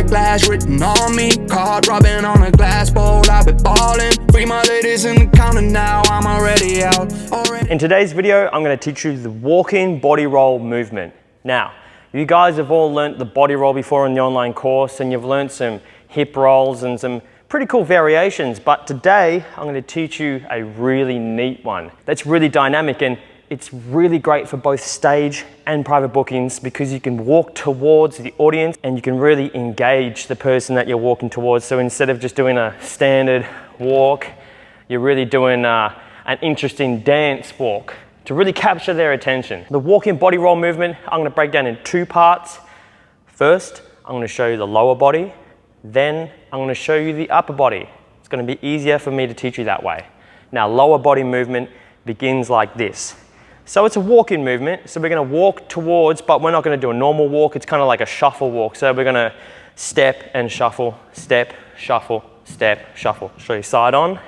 like glass written on me. Card rubbing on a glass bowl, I've been ballin'. Free my ladies in the counter now, I'm already out. In today's video, I'm going to teach you the walking body roll movement. Now, you guys have all learnt the body roll before in the online course, and you've learnt some hip rolls and some pretty cool variations, but today I'm going to teach you a really neat one that's really dynamic, and it's really great for both stage and private bookings because you can walk towards the audience and you can really engage the person that you're walking towards. So instead of just doing a standard walk, you're really doing an interesting dance walk to really capture their attention. The walking body roll movement, I'm going to break down in two parts. First, I'm going to show you the lower body. Then I'm going to show you the upper body. It's going to be easier for me to teach you that way. Now, lower body movement begins like this. So it's a walking movement. So we're going to walk towards, but we're not going to do a normal walk. It's kind of like a shuffle walk. So we're going to step and shuffle, step, shuffle, step, shuffle. Show you side on,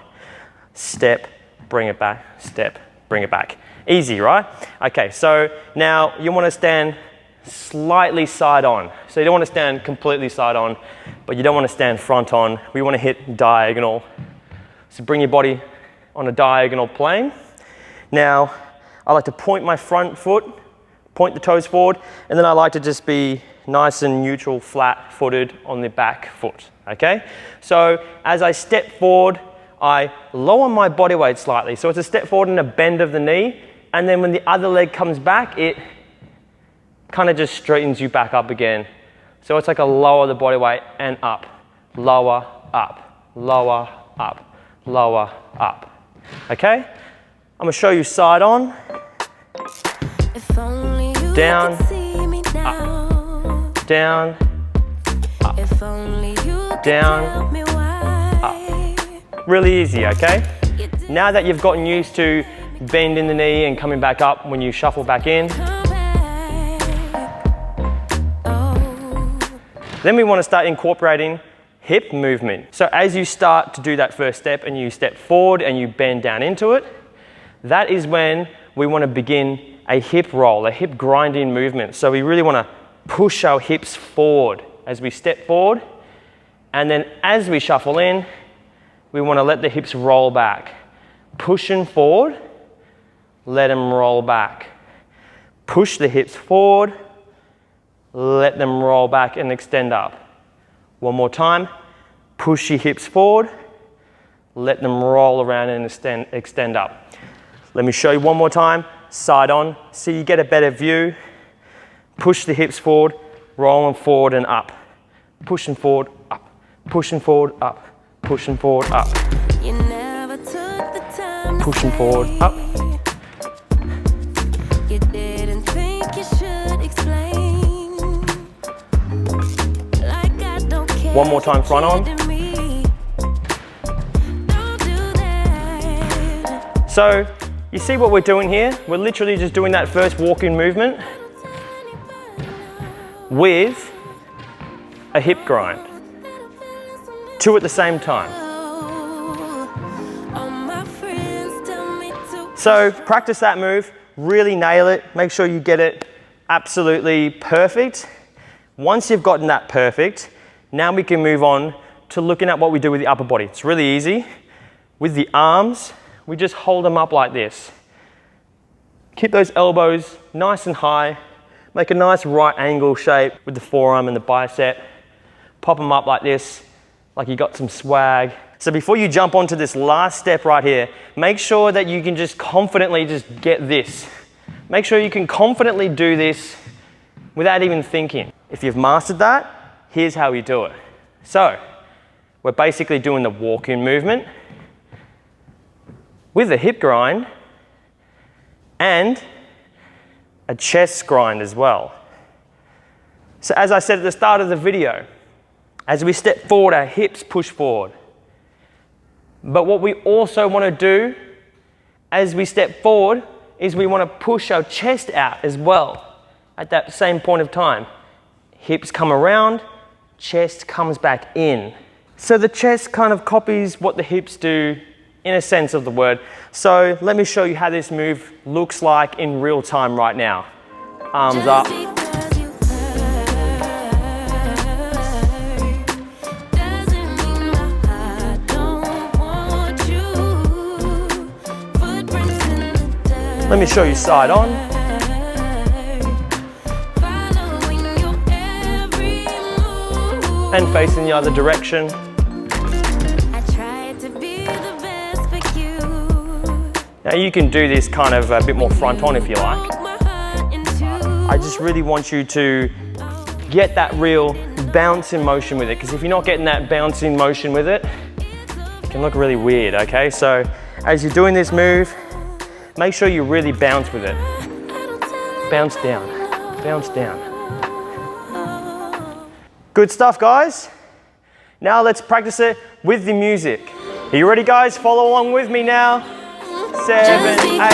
step, bring it back, step, bring it back. Easy, right? Okay, so now you want to stand slightly side on. So you don't want to stand completely side on, but you don't want to stand front on. We want to hit diagonal. So bring your body on a diagonal plane. Now, I like to point my front foot, point the toes forward, and then I like to just be nice and neutral, flat-footed on the back foot, okay? So as I step forward, I lower my body weight slightly. So it's a step forward and a bend of the knee, and then when the other leg comes back, it kind of just straightens you back up again. So it's like a lower the body weight and up, lower, up, lower, up, lower, up. Okay? I'm going to show you side on, down, up, down, up, down, up. Really easy, okay? Now that you've gotten used to bending the knee and coming back up when you shuffle back in, then we want to start incorporating hip movement. So as you start to do that first step and you step forward and you bend down into it, that is when we want to begin a hip roll, a hip grinding movement. So we really want to push our hips forward as we step forward. And then as we shuffle in, we want to let the hips roll back. Pushing forward, let them roll back. Push the hips forward, let them roll back and extend up. One more time, push your hips forward, let them roll around and extend up. Let me show you one more time, side on, so you get a better view. Push the hips forward, rolling forward and up. Pushing forward, up. Pushing forward, up. Pushing forward, up. Pushing forward, up. One more time, front on. So, you see what we're doing here? We're literally just doing that first walking movement with a hip grind. Two at the same time. So, practice that move, really nail it, make sure you get it absolutely perfect. Once you've gotten that perfect, now we can move on to looking at what we do with the upper body. It's really easy. With the arms, we just hold them up like this. Keep those elbows nice and high. Make a nice right angle shape with the forearm and the bicep. Pop them up like this, like you got some swag. So before you jump onto this last step right here, make sure that you can just confidently just get this. Make sure you can confidently do this without even thinking. If you've mastered that, here's how we do it. So, we're basically doing the walk-in movement with a hip grind and a chest grind as well. So as I said at the start of the video, as we step forward, our hips push forward. But what we also want to do as we step forward is we want to push our chest out as well at that same point of time. Hips come around, chest comes back in. So the chest kind of copies what the hips do in a sense of the word. So let me show you how this move looks like in real time right now. Arms up. Let me show you side on. And facing the other direction. Now you can do this kind of a bit more front on if you like. I just really want you to get that real bounce in motion with it, because if you're not getting that bounce in motion with it, it can look really weird, okay? So as you're doing this move, make sure you really bounce with it. Bounce down, bounce down. Good stuff, guys. Now let's practice it with the music. Are you ready, guys? Follow along with me now. 7, 8,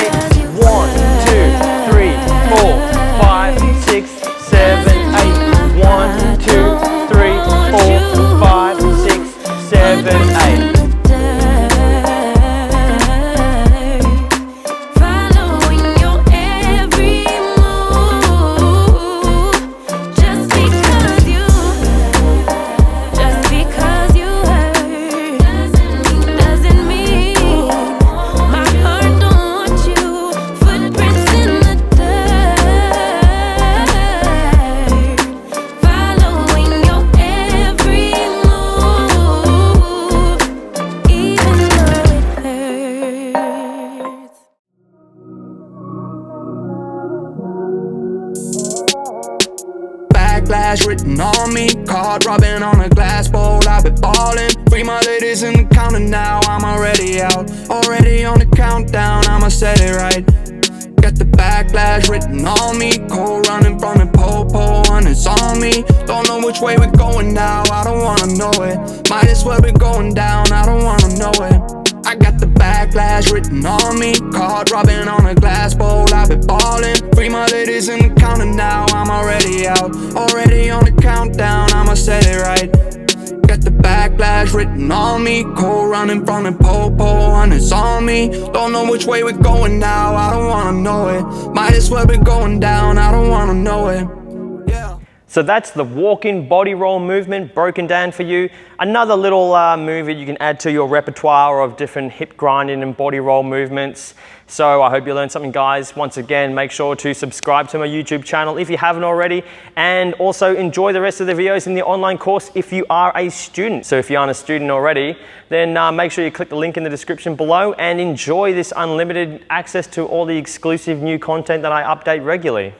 1, 2, 3, 4, 5, 6, 7, 8, 1, 2, 3, 4, 5, 6, 7, 8. Backlash written on me, caught robbing on a glass bowl. I've been ballin', free my ladies in the counter now. I'm already out, already on the countdown. I'ma set it right. Got the backlash written on me, cold running from the po-po, and it's on me. Don't know which way we're going now, I don't wanna know it. Might as well be going down, I don't wanna know it. I got the backlash written on me, caught robbing on a glass bowl. I've been ballin', free my ladies in the counter now. I'm already out, already on the countdown. I'ma set it right. Got the backlash written on me, cold running from the po-po, and it's on me. Don't know which way we're going now, I don't wanna know it. Might as well be going down, I don't wanna know it. Yeah. So that's the walk-in body roll movement broken down for you. Another little move that you can add to your repertoire of different hip grinding and body roll movements. So I hope you learned something, guys. Once again, make sure to subscribe to my YouTube channel if you haven't already, and also enjoy the rest of the videos in the online course if you are a student. So if you aren't a student already, then make sure you click the link in the description below and enjoy this unlimited access to all the exclusive new content that I update regularly.